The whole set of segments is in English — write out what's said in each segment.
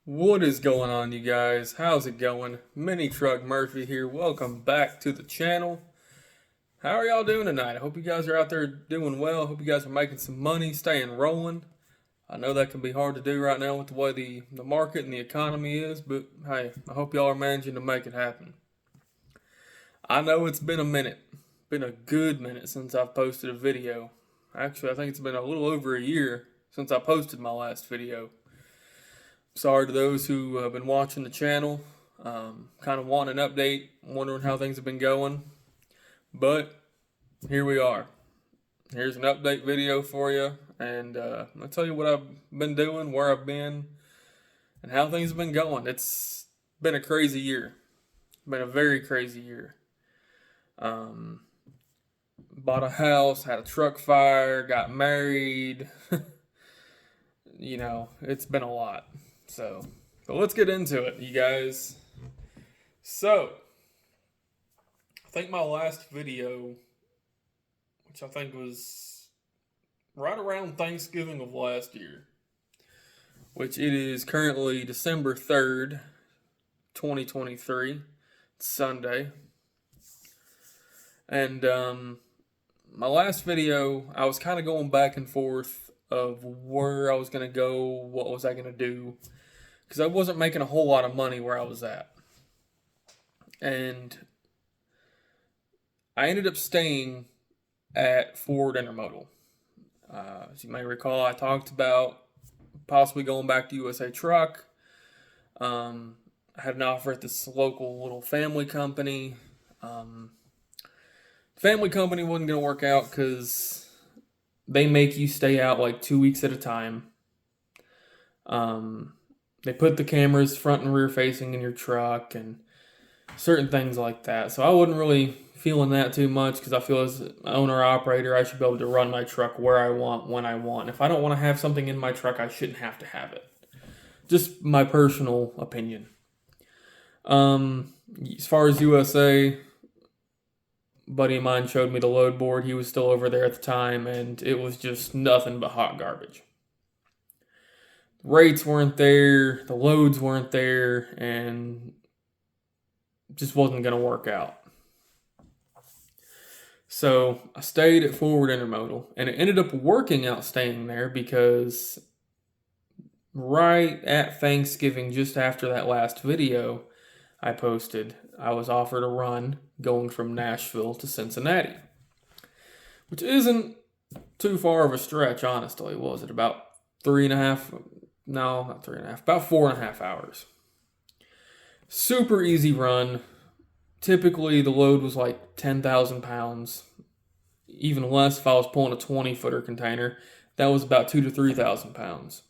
What is going on, you guys? How's it going? Mini Truck Murphy here. Welcome back to the channel. How are y'all doing tonight? I hope you guys are out there doing well. Hope you guys are making some money, staying rolling. I know that can be hard to do right now with the way the market and the economy is, but hey, I hope y'all are managing to make it happen. I know it's been a minute, been a good minute since I've posted a video. Actually, I think it's been a little over a year since I posted my last video. Sorry to those who have been watching the channel, kind of wanting an update, wondering how things have been going. But here we are. Here's an update video for you, and I'll tell you what I've been doing, where I've been, and how things have been going. It's been a crazy year. Been a very crazy year. Bought a house, had a truck fire, got married. It's been a lot. But let's get into it, you guys. So, I think my last video, which I think was right around Thanksgiving of last year, which it is currently December 3rd, 2023, it's Sunday. And my last video, I was kind of going back and forth of where I was going to go, what was I going to do, because I wasn't making a whole lot of money where I was at. And I ended up staying at Ford Intermodal. As you may recall, I talked about possibly going back to USA Truck. I had an offer at this local little family company. Family company wasn't going to work out because they make you stay out like 2 weeks at a time. They put the cameras front and rear facing in your truck and certain things like that. So I wasn't really feeling that too much because I feel as an owner operator, I should be able to run my truck where I want, when I want. If I don't want to have something in my truck, I shouldn't have to have it. Just my personal opinion. As far as USA, a buddy of mine showed me the load board. He was still over there at the time, and it was just nothing but hot garbage. Rates weren't there, the loads weren't there, and just wasn't going to work out. So I stayed at Forward Intermodal, and it ended up working out staying there because right at Thanksgiving, just after that last video I posted, I was offered a run going from Nashville to Cincinnati, which isn't too far of a stretch, honestly. Was it about 3.5? No, not 3.5, about 4.5 hours. Super easy run. Typically, the load was like 10,000 pounds. Even less if I was pulling a 20-footer container. That was about 2,000 to 3,000 pounds.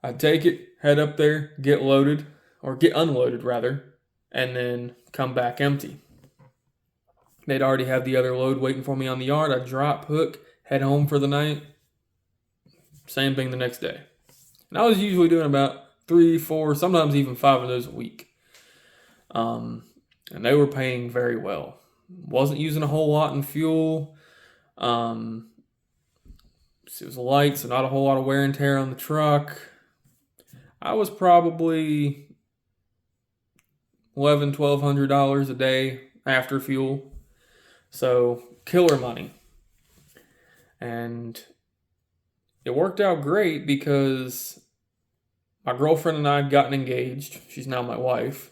I'd take it, head up there, get loaded, or get unloaded rather, and then come back empty. They'd already have the other load waiting for me on the yard. I'd drop, hook, head home for the night. Same thing the next day. And I was usually doing about 3, 4, sometimes even 5 of those a week. And they were paying very well. Wasn't using a whole lot in fuel. It was light, so not a whole lot of wear and tear on the truck. I was probably $1,100-$1,200 a day after fuel. So killer money. And it worked out great because my girlfriend and I had gotten engaged. She's now my wife.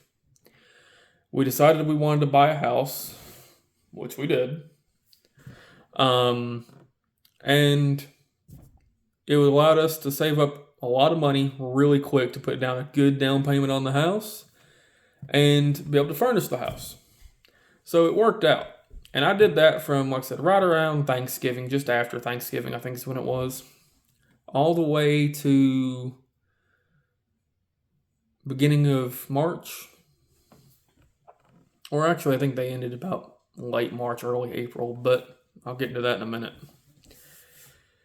We decided we wanted to buy a house, which we did. And it allowed us to save up a lot of money really quick to put down a good down payment on the house and be able to furnish the house. So it worked out. And I did that from, like I said, right around Thanksgiving, just after Thanksgiving, I think is when it was, all the way to beginning of March. Or actually, I think they ended about late March, early April, but I'll get into that in a minute.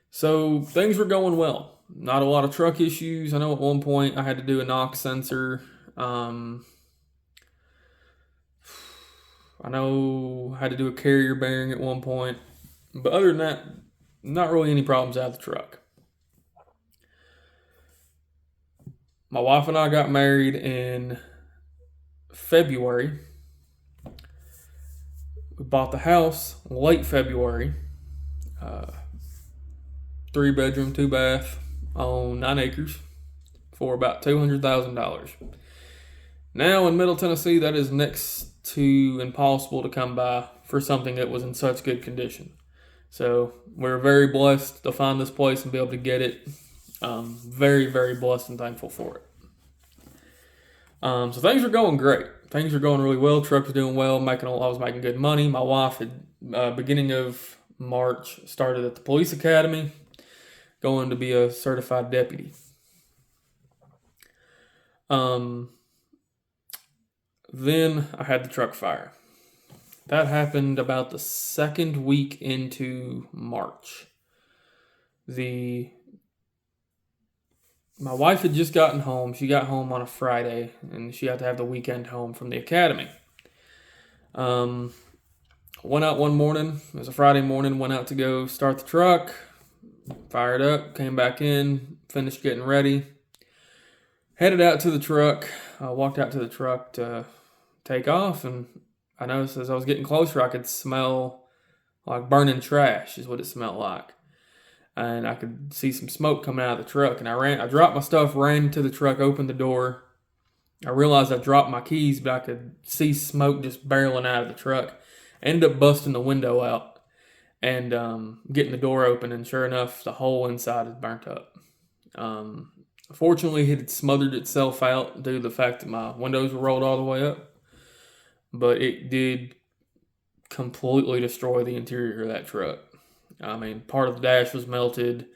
So things were going well. Not a lot of truck issues. I know at one point I had to do a knock sensor. I know I had to do a carrier bearing at one point. But other than that, not really any problems out of the truck. My wife and I got married in February. We bought the house late February. 3 bedroom, 2 bath on 9 acres for about $200,000. Now in Middle Tennessee, that is next to impossible to come by for something that was in such good condition. So we're very blessed to find this place and be able to get it. Very, very blessed and thankful for it. So things are going great. Things are going really well. Truck was doing well. I was making good money. My wife had, beginning of March, started at the police academy, going to be a certified deputy. Then I had the truck fire. That happened about the second week into March. My wife had just gotten home. She got home on a Friday, and she had to have the weekend home from the academy. Went out one morning. It was a Friday morning. Went out to go start the truck. Fired up. Came back in. Finished getting ready. Headed out to the truck. Walked out to the truck to take off, and I noticed as I was getting closer, I could smell like burning trash is what it smelled like. And I could see some smoke coming out of the truck. And I dropped my stuff, ran to the truck, opened the door. I realized I dropped my keys, but I could see smoke just barreling out of the truck. Ended up busting the window out and getting the door open. And sure enough, the whole inside is burnt up. Fortunately, it had smothered itself out due to the fact that my windows were rolled all the way up. But it did completely destroy the interior of that truck. I mean, part of the dash was melted.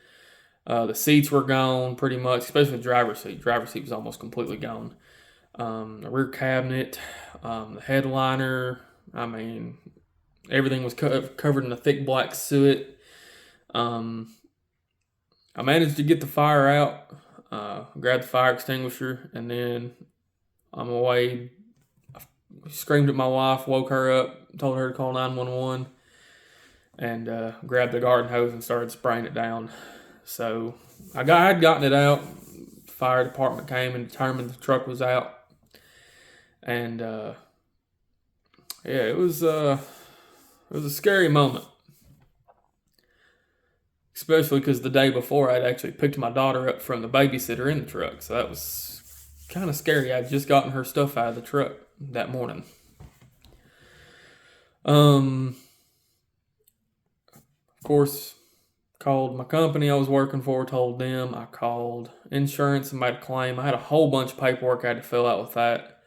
The seats were gone pretty much, especially the driver's seat. Driver's seat was almost completely gone. The rear cabinet, the headliner. I mean, everything was covered in a thick black soot. I managed to get the fire out, grabbed the fire extinguisher, and then on my way, I screamed at my wife, woke her up, told her to call 911. And grabbed the garden hose and started spraying it down. So I had gotten it out. The fire department came and determined the truck was out. And it was a scary moment, especially because the day before I'd actually picked my daughter up from the babysitter in the truck. So that was kind of scary. I'd just gotten her stuff out of the truck that morning. Of course, called my company I was working for, told them. I called insurance and made a claim. I had a whole bunch of paperwork I had to fill out with that.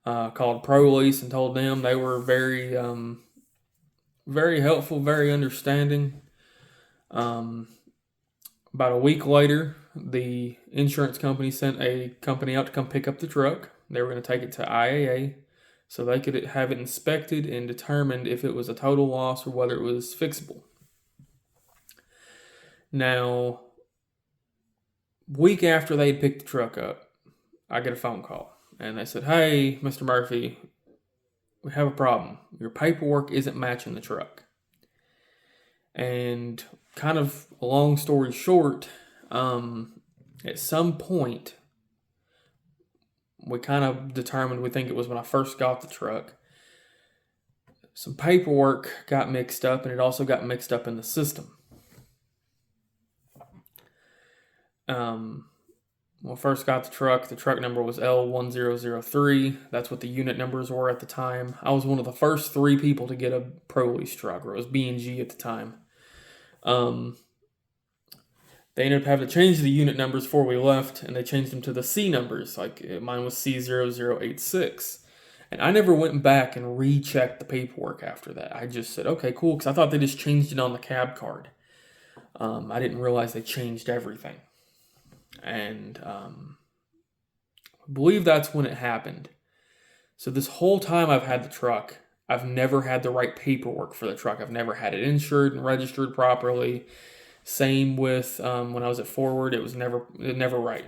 Called ProLease and told them. They were very, very helpful, very understanding. About a week later, the insurance company sent a company out to come pick up the truck. They were going to take it to IAA so they could have it inspected and determined if it was a total loss or whether it was fixable. Now, week after they picked the truck up, I get a phone call. And they said, "Hey, Mr. Murphy, we have a problem. Your paperwork isn't matching the truck." And kind of a long story short, at some point, we kind of determined, we think it was when I first got the truck, some paperwork got mixed up, and it also got mixed up in the system. When I first got the truck number was L1003. That's what the unit numbers were at the time. I was one of the first 3 people to get a ProLease truck, or it was B&G at the time. They ended up having to change the unit numbers before we left, and they changed them to the C numbers. Like mine was C0086. And I never went back and rechecked the paperwork after that. I just said, okay, cool, because I thought they just changed it on the cab card. I didn't realize they changed everything. And I believe that's when it happened. So this whole time I've had the truck, I've never had the right paperwork for the truck. I've never had it insured and registered properly. Same with when I was at Forward, it was never right.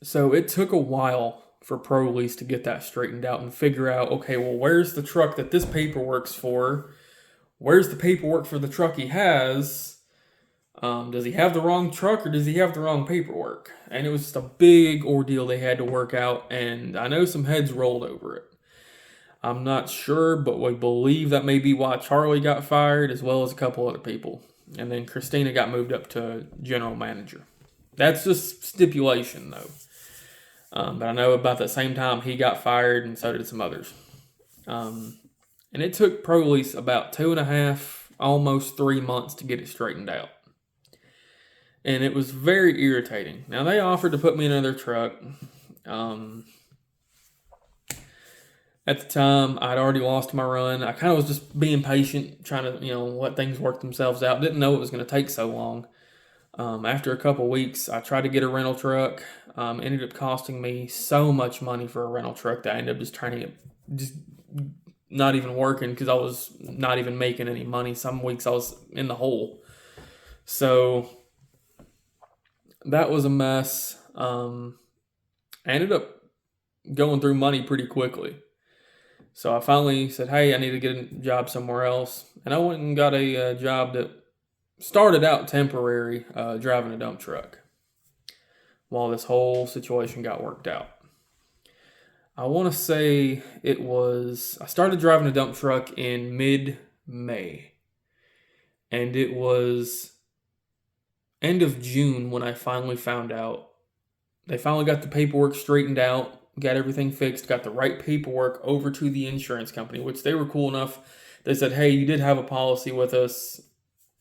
So it took a while for ProLease to get that straightened out and figure out, okay, well, where's the truck that this paperwork's for? Where's the paperwork for the truck he has? Does he have the wrong truck or does he have the wrong paperwork? And it was just a big ordeal they had to work out, and I know some heads rolled over it. I'm not sure, but we believe that may be why Charlie got fired, as well as a couple other people. And then Christina got moved up to general manager. That's just stipulation, though. But I know about the same time he got fired, and so did some others. And it took ProLease about 2.5, almost 3 months to get it straightened out. And it was very irritating. Now, they offered to put me in another truck. At the time, I'd already lost my run. I kind of was just being patient, trying to, let things work themselves out. Didn't know it was going to take so long. After a couple weeks, I tried to get a rental truck. Ended up costing me so much money for a rental truck that I ended up just turning it, just not even working because I was not even making any money. Some weeks I was in the hole. So that was a mess. I ended up going through money pretty quickly. So I finally said, hey, I need to get a job somewhere else. And I went and got a job that started out temporary, driving a dump truck while this whole situation got worked out. I want to say I started driving a dump truck in mid-May. And it was end of June when I finally found out. They finally got the paperwork straightened out, got everything fixed, got the right paperwork over to the insurance company, which they were cool enough. They said, hey, you did have a policy with us.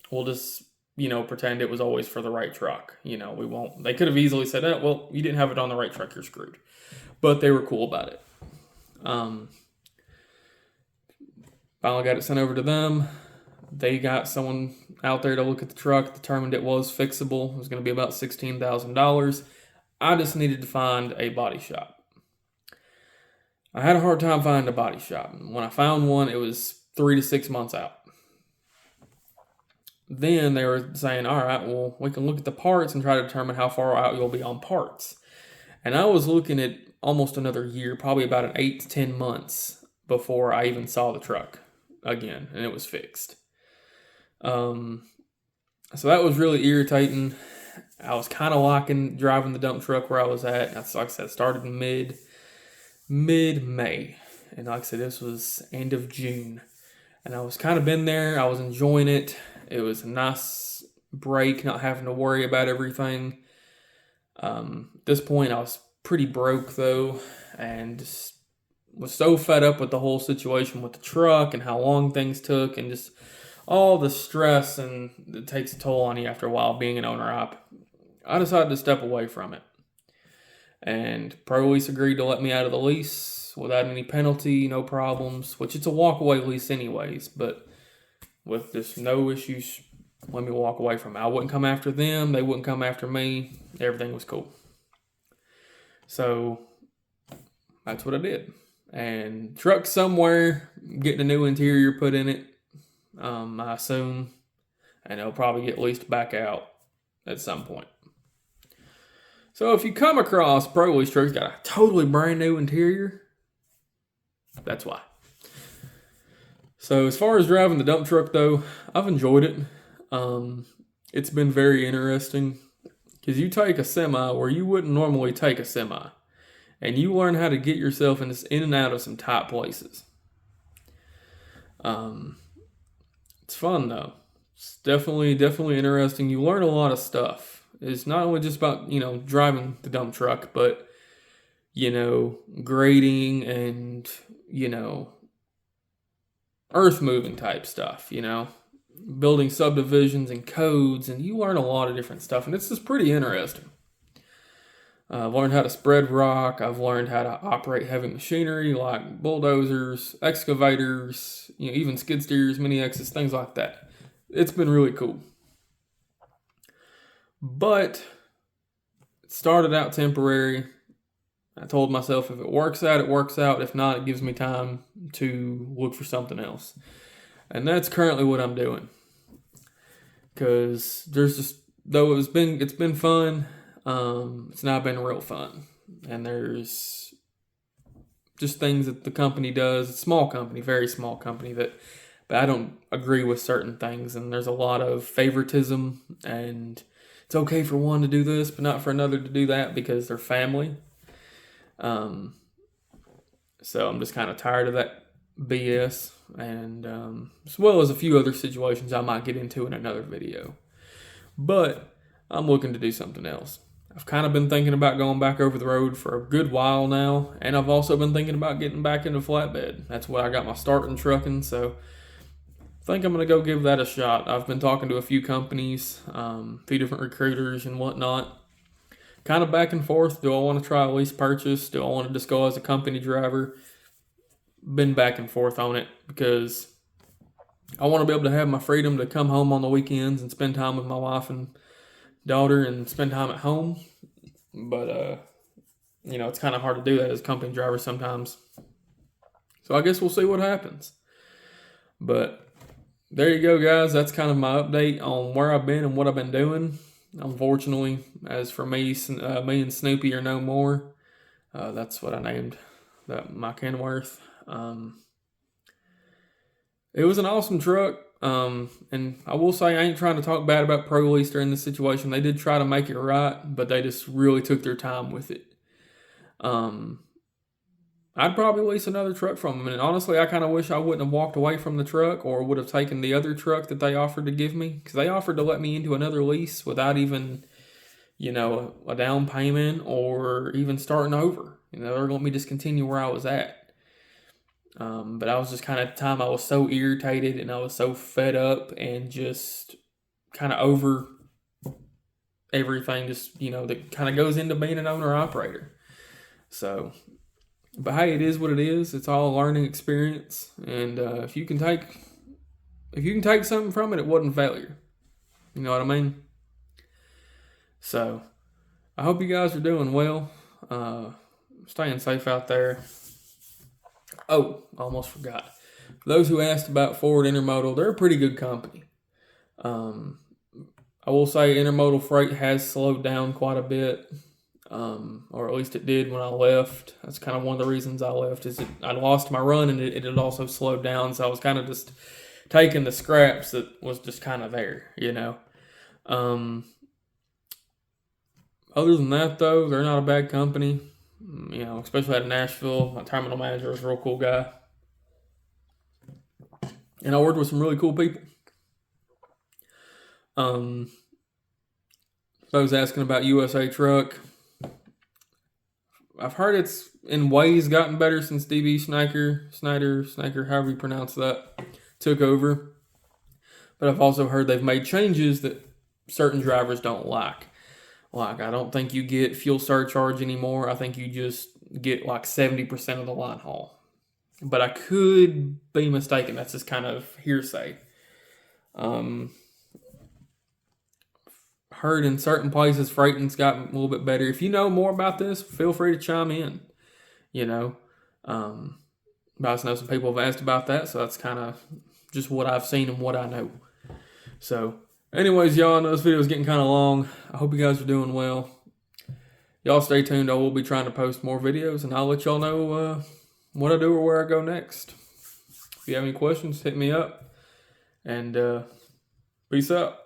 We'll just, pretend it was always for the right truck. We won't. They could have easily said, well, you didn't have it on the right truck, you're screwed. But they were cool about it. Finally got it sent over to them. They got someone out there to look at the truck, determined it was fixable. It was going to be about $16,000. I just needed to find a body shop. I had a hard time finding a body shop. When I found one, it was 3 to 6 months out. Then they were saying, all right, well, we can look at the parts and try to determine how far out you'll be on parts. And I was looking at almost another year, probably about an 8 to 10 months before I even saw the truck again, and it was fixed. So that was really irritating. I was kind of liking driving the dump truck where I was at. Like I said, started in mid-May. And like I said, this was end of June. And I was kind of been there. I was enjoying it. It was a nice break, not having to worry about everything. At this point, I was pretty broke, though, and just was so fed up with the whole situation with the truck and how long things took and just all the stress, and it takes a toll on you after a while being an owner-op. I decided to step away from it. And ProLease agreed to let me out of the lease without any penalty, no problems, which it's a walk-away lease anyways, but with just no issues, let me walk away from it. I wouldn't come after them, they wouldn't come after me, everything was cool. So that's what I did. And truck somewhere, getting a new interior put in it, I assume, and it'll probably get leased back out at some point. So if you come across ProLease trucks got a totally brand new interior, that's why. So as far as driving the dump truck, though, I've enjoyed it. It's been very interesting because you take a semi where you wouldn't normally take a semi, and you learn how to get yourself in and out of some tight places. It's fun, though. It's definitely interesting. You learn a lot of stuff. It's not only just about, driving the dump truck, but, grading and, earth moving type stuff, building subdivisions and codes, and you learn a lot of different stuff, and it's just pretty interesting. I've learned how to spread rock. I've learned how to operate heavy machinery like bulldozers, excavators, even skid steers, mini X's, things like that. It's been really cool. But it started out temporary. I told myself if it works out, it works out. If not, it gives me time to look for something else. And that's currently what I'm doing. Because though it's been fun, it's not been real fun. And there's just things that the company does. It's a small company, very small company, that but I don't agree with certain things, and there's a lot of favoritism, and it's okay for one to do this, but not for another to do that because they're family. So I'm just kind of tired of that BS, and as well as a few other situations I might get into in another video. But I'm looking to do something else. I've kind of been thinking about going back over the road for a good while now, and I've also been thinking about getting back into flatbed. That's what I got my start in trucking, so I think I'm going to go give that a shot. I've been talking to a few companies, a few different recruiters and whatnot. Kind of back and forth. Do I want to try a lease purchase? Do I want to just go as a company driver? Been back and forth on it because I want to be able to have my freedom to come home on the weekends and spend time with my wife and daughter and spend time at home. But, it's kind of hard to do that as a company driver sometimes. So I guess we'll see what happens. But there you go, guys. That's kind of my update on where I've been and what I've been doing. Unfortunately, as for me and Snoopy are no more. That's what I named my Kenworth. It was an awesome truck. And I will say I ain't trying to talk bad about ProLease during this situation. They did try to make it right, but they just really took their time with it. I'd probably lease another truck from them. And honestly, I kind of wish I wouldn't have walked away from the truck or would have taken the other truck that they offered to give me. Because they offered to let me into another lease without even, a down payment or even starting over. They're going to let me just continue where I was at. But I was just kind of at the time I was so irritated and I was so fed up and just kind of over everything that kind of goes into being an owner-operator. So... But hey, it is what it is. It's all a learning experience, and if you can take something from it, it wasn't failure. You know what I mean? So, I hope you guys are doing well. Staying safe out there. Oh, I almost forgot. For those who asked about Forward Intermodal, they're a pretty good company. I will say intermodal freight has slowed down quite a bit. Or at least it did when I left. That's kind of one of the reasons I left is I lost my run and it had also slowed down. So I was kind of just taking the scraps that was just kind of there, Other than that, though, they're not a bad company. Especially out of Nashville. My terminal manager was a real cool guy. And I worked with some really cool people. Those asking about USA Truck. I've heard it's in ways gotten better since DB Snyder, however you pronounce that, took over. But I've also heard they've made changes that certain drivers don't like. Like, I don't think you get fuel surcharge anymore. I think you just get like 70% of the line haul. But I could be mistaken. That's just kind of hearsay. Heard in certain places freighting's gotten a little bit better. If you know more about this, feel free to chime in. But I just know some people have asked about that, so that's kind of just what I've seen and what I know. So, anyways, y'all, I know this video is getting kind of long. I hope you guys are doing well. Y'all stay tuned. I will be trying to post more videos, and I'll let y'all know what I do or where I go next. If you have any questions, hit me up. And peace out.